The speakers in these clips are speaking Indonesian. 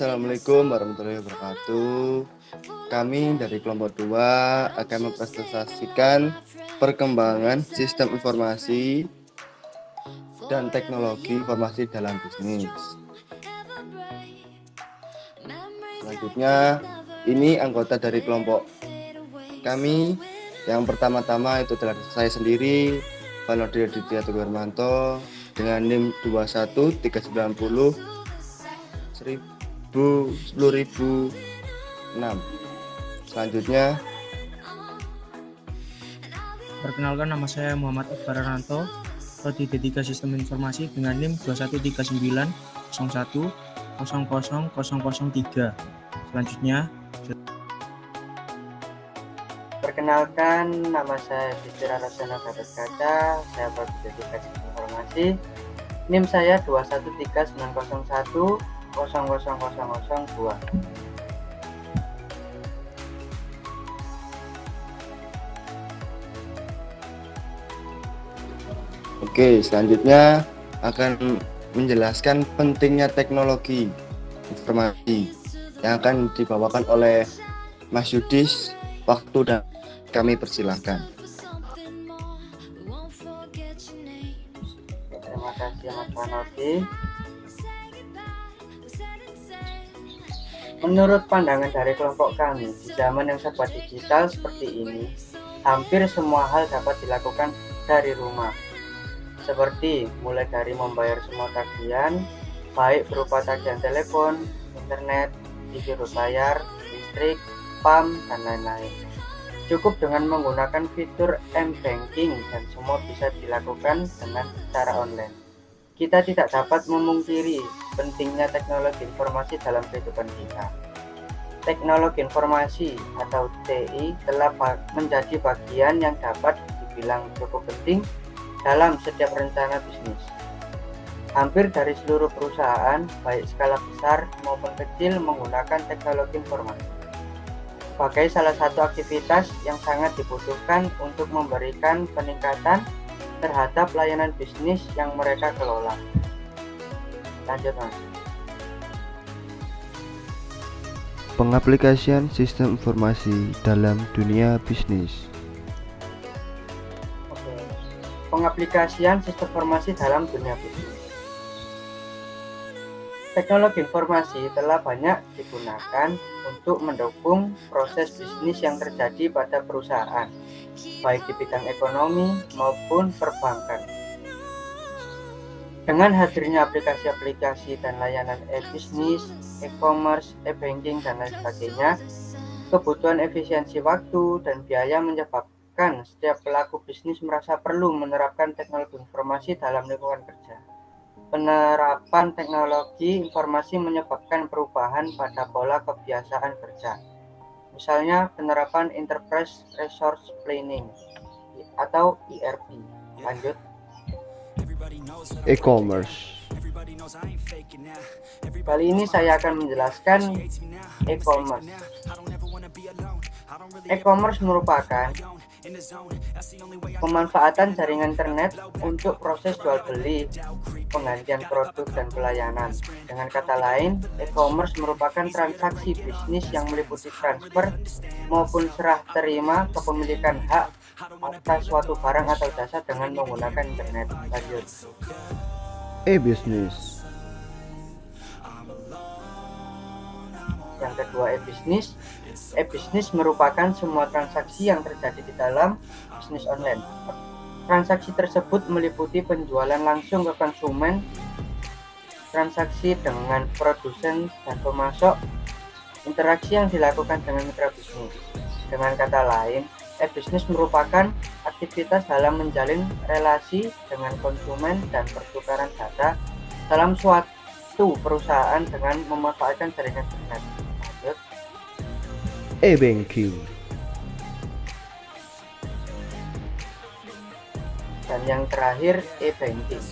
Assalamualaikum warahmatullahi wabarakatuh. Kami dari kelompok 2 akan mempresentasikan perkembangan sistem informasi dan teknologi informasi dalam bisnis. Selanjutnya, ini anggota dari kelompok kami. Yang pertama-tama itu adalah saya sendiri, Panodil Ditya Teguh Hermanto, dengan NIM 21390 10.006. Selanjutnya, perkenalkan, nama saya Muhammad Akbar Ranto, Prodi D3 Sistem Informasi dengan NIM 21390100003. Selanjutnya, perkenalkan, nama saya Fitira Rasana Gatot Kaca, saya Prodi D3 Sistem Informasi, NIM saya 21390100002. Oke, selanjutnya akan menjelaskan pentingnya teknologi informasi yang akan dibawakan oleh Mas Yudis. Waktu dan kami persilahkan. Terima kasih Mas Panodi. Menurut pandangan dari kelompok kami, di zaman yang serba digital seperti ini, hampir semua hal dapat dilakukan dari rumah. Seperti mulai dari membayar semua tagihan, baik berupa tagihan telepon, internet, TV berbayar, listrik, PAM, dan lain-lain. Cukup dengan menggunakan fitur M-Banking dan semua bisa dilakukan dengan cara online. Kita tidak dapat memungkiri pentingnya teknologi informasi dalam kehidupan kita. Teknologi informasi atau TI telah menjadi bagian yang dapat dibilang cukup penting dalam setiap rencana bisnis. Hampir dari seluruh perusahaan, baik skala besar maupun kecil, menggunakan teknologi informasi sebagai salah satu aktivitas yang sangat dibutuhkan untuk memberikan peningkatan terhadap layanan bisnis yang mereka kelola. Lanjut, Mas. Pengaplikasian sistem informasi dalam dunia bisnis. Pengaplikasian sistem informasi dalam dunia bisnis. Teknologi informasi telah banyak digunakan untuk mendukung proses bisnis yang terjadi pada perusahaan, baik di bidang ekonomi maupun perbankan. Dengan hadirnya aplikasi-aplikasi dan layanan e-bisnis, e-commerce, e-banking, dan lain sebagainya, kebutuhan efisiensi waktu dan biaya menyebabkan setiap pelaku bisnis merasa perlu menerapkan teknologi informasi dalam lingkungan kerja. Penerapan teknologi informasi menyebabkan perubahan pada pola kebiasaan kerja. Misalnya penerapan Enterprise Resource Planning atau ERP. Lanjut. E-commerce. Kali ini saya akan menjelaskan e-commerce. E-commerce merupakan pemanfaatan jaringan internet untuk proses jual beli, penggantian produk, dan pelayanan. Dengan kata lain, e-commerce merupakan transaksi bisnis yang meliputi transfer maupun serah terima kepemilikan hak atas suatu barang atau jasa dengan menggunakan internet. Lanjut. E-bisnis. Yang kedua, e-bisnis. E-bisnis merupakan semua transaksi yang terjadi di dalam bisnis online. Transaksi tersebut meliputi penjualan langsung ke konsumen, transaksi dengan produsen dan pemasok, interaksi yang dilakukan dengan mitra bisnis. Dengan kata lain, e-bisnis merupakan aktivitas dalam menjalin relasi dengan konsumen dan pertukaran data dalam suatu perusahaan dengan memanfaatkan jaringan internet. Lanjut. E-banking. Dan yang terakhir, e-banking.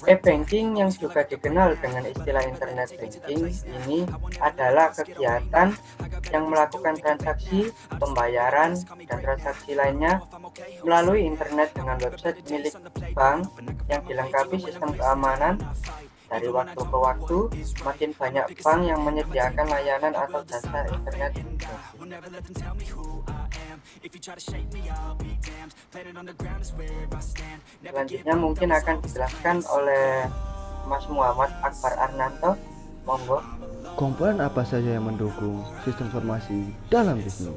E-banking yang juga dikenal dengan istilah internet banking ini adalah kegiatan yang melakukan transaksi, pembayaran, dan transaksi lainnya melalui internet dengan website milik bank yang dilengkapi sistem keamanan Dari waktu ke waktu, makin banyak bank yang menyediakan layanan atau jasa internet bisnis. Selanjutnya mungkin akan dijelaskan oleh Mas Muhammad Akbar Arnanto. Monggo. Komponen apa saja yang mendukung sistem informasi dalam bisnis?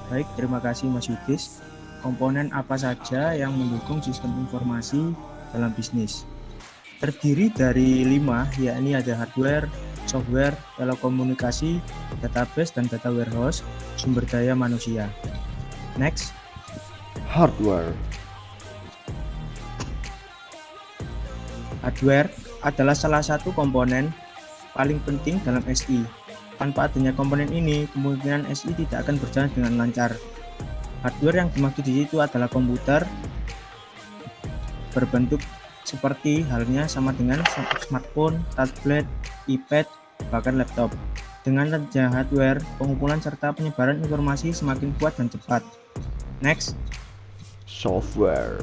Baik, terima kasih Mas Yudis. Komponen apa saja yang mendukung sistem informasi dalam bisnis? Terdiri dari 5, yakni ada hardware, software, telekomunikasi, database dan data warehouse, sumber daya manusia. Next. Hardware. Hardware adalah salah satu komponen paling penting dalam SI. Tanpa adanya komponen ini, kemungkinan SI tidak akan berjalan dengan lancar. Hardware yang dimaksud di situ adalah komputer berbentuk seperti halnya sama dengan smartphone, tablet, iPad, bahkan laptop. Dengan adanya hardware, pengumpulan serta penyebaran informasi semakin kuat dan cepat. Next. Software.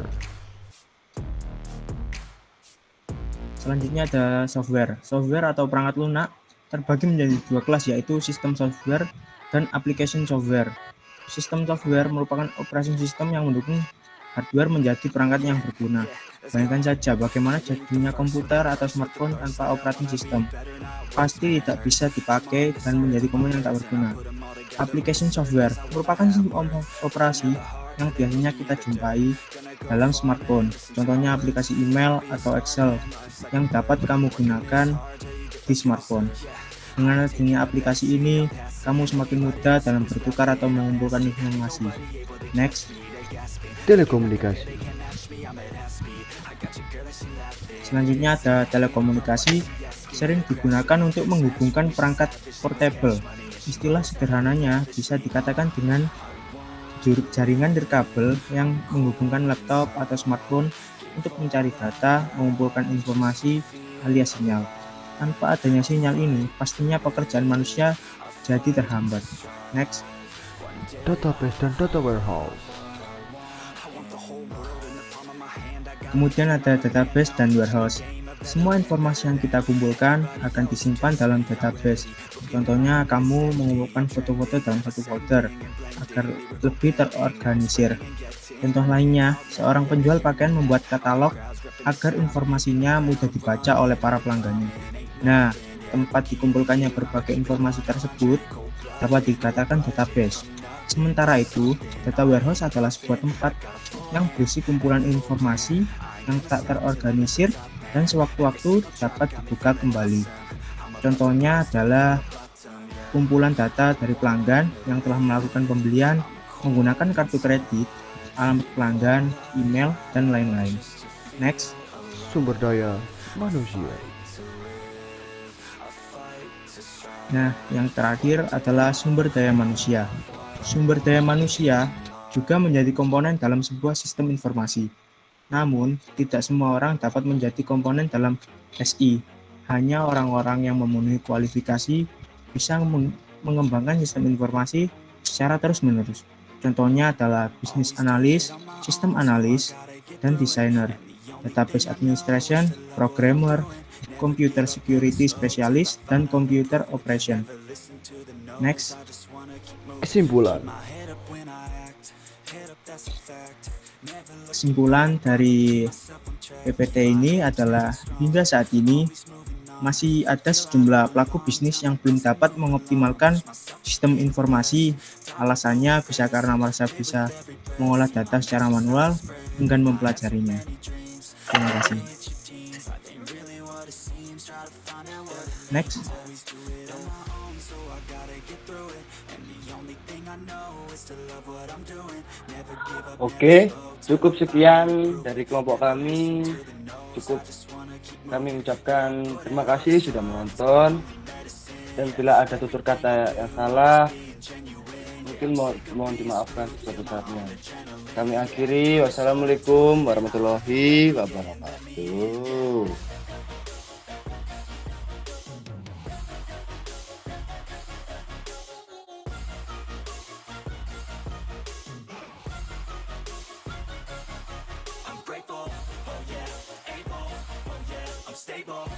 Selanjutnya ada software. Software atau perangkat lunak terbagi menjadi 2 kelas, yaitu sistem software dan application software. Sistem software merupakan operasi sistem yang mendukung hardware menjadi perangkat yang berguna. Bayangkan saja bagaimana jadinya komputer atau smartphone tanpa operating system. Pasti tidak bisa dipakai dan menjadi komponen yang tak berguna. Application software merupakan sistem operasi yang biasanya kita jumpai dalam smartphone. Contohnya aplikasi email atau Excel yang dapat kamu gunakan di smartphone. Dengan adanya aplikasi ini, kamu semakin mudah dalam bertukar atau mengumpulkan informasi. Next. Telekomunikasi. Selanjutnya ada telekomunikasi, sering digunakan untuk menghubungkan perangkat portable. Istilah sederhananya bisa dikatakan dengan jaringan nirkabel yang menghubungkan laptop atau smartphone untuk mencari data, mengumpulkan informasi alias sinyal. Tanpa adanya sinyal ini, pastinya pekerjaan manusia jadi terhambat. Next. Database dan data warehouse. Kemudian ada database dan warehouse. Semua informasi yang kita kumpulkan akan disimpan dalam database. Contohnya, kamu mengumpulkan foto-foto dalam satu folder agar lebih terorganisir. Contoh lainnya, seorang penjual pakaian membuat katalog agar informasinya mudah dibaca oleh para pelanggannya. Nah, tempat dikumpulkannya berbagai informasi tersebut dapat dikatakan database. Sementara itu, data warehouse adalah sebuah tempat yang berisi kumpulan informasi yang tak terorganisir dan sewaktu-waktu dapat dibuka kembali. Contohnya adalah kumpulan data dari pelanggan yang telah melakukan pembelian menggunakan kartu kredit, alamat pelanggan, email, dan lain-lain. Next. Sumber daya manusia. Nah, yang terakhir adalah sumber daya manusia. Sumber daya manusia juga menjadi komponen dalam sebuah sistem informasi. Namun, tidak semua orang dapat menjadi komponen dalam SI. Hanya orang-orang yang memenuhi kualifikasi bisa mengembangkan sistem informasi secara terus-menerus. Contohnya adalah business analyst, system analyst, dan designer, database administration, programmer, computer security specialist, dan computer operation. Next. Kesimpulan. Kesimpulan dari PPT ini adalah hingga saat ini masih ada sejumlah pelaku bisnis yang belum dapat mengoptimalkan sistem informasi. Alasannya bisa karena merasa bisa mengolah data secara manual, enggan mempelajarinya. Terima kasih. Next. Oke, cukup sekian dari kelompok kami. Cukup kami ucapkan terima kasih sudah menonton. Dan bila ada tutur kata yang salah, mungkin mohon dimaafkan sebesar-besarnya. Kami akhiri. Wassalamualaikum warahmatullahi wabarakatuh. Grateful, oh yeah, able, oh yeah, I'm stable.